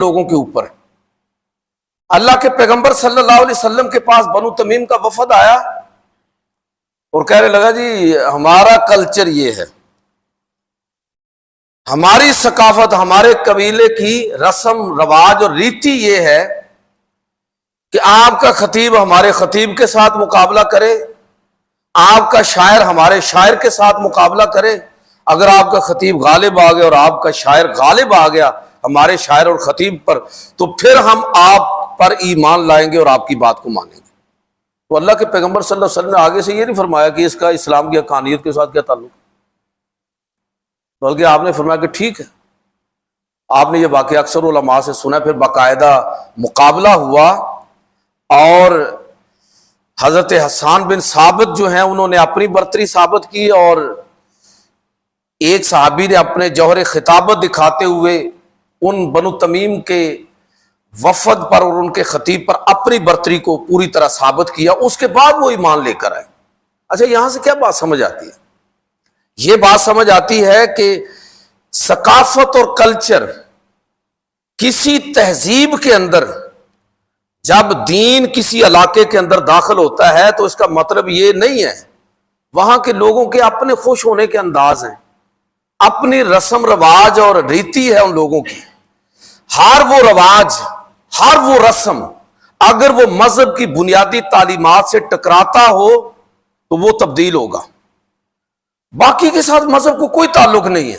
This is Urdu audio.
لوگوں کے اوپر ہے۔ اللہ کے پیغمبر صلی اللہ علیہ وسلم کے پاس بنو تمیم کا وفد آیا اور کہنے لگا جی ہمارا کلچر یہ ہے، ہماری ثقافت، ہمارے قبیلے کی رسم رواج اور ریتی یہ ہے کہ آپ کا خطیب ہمارے خطیب کے ساتھ مقابلہ کرے، آپ کا شاعر ہمارے شاعر کے ساتھ مقابلہ کرے۔ اگر آپ کا خطیب غالب آ گیا اور آپ کا شاعر غالب آ گیا ہمارے شاعر اور خطیب پر، تو پھر ہم آپ پر ایمان لائیں گے اور آپ کی بات کو مانیں گے۔ تو اللہ کے پیغمبر صلی اللہ علیہ وسلم نے آگے سے یہ نہیں فرمایا کہ اس کا اسلام کی حقانیت کے ساتھ کیا تعلق، بلکہ آپ نے فرمایا کہ ٹھیک ہے۔ آپ نے یہ واقعہ اکثر علماء سے سنا، پھر باقاعدہ مقابلہ ہوا اور حضرت حسان بن ثابت جو ہیں انہوں نے اپنی برتری ثابت کی، اور ایک صحابی نے اپنے جوہر خطابت دکھاتے ہوئے ان بنو تمیم کے وفد پر اور ان کے خطیب پر اپنی برتری کو پوری طرح ثابت کیا۔ اس کے بعد وہ ایمان لے کر آئے۔ اچھا، یہاں سے کیا بات سمجھ آتی ہے؟ یہ بات سمجھ آتی ہے کہ ثقافت اور کلچر کسی تہذیب کے اندر جب دین کسی علاقے کے اندر داخل ہوتا ہے تو اس کا مطلب یہ نہیں ہے، وہاں کے لوگوں کے اپنے خوش ہونے کے انداز ہیں، اپنی رسم رواج اور ریتی ہے ان لوگوں کی۔ ہر وہ رواج، ہر وہ رسم اگر وہ مذہب کی بنیادی تعلیمات سے ٹکراتا ہو تو وہ تبدیل ہوگا، باقی کے ساتھ مذہب کو کوئی تعلق نہیں ہے۔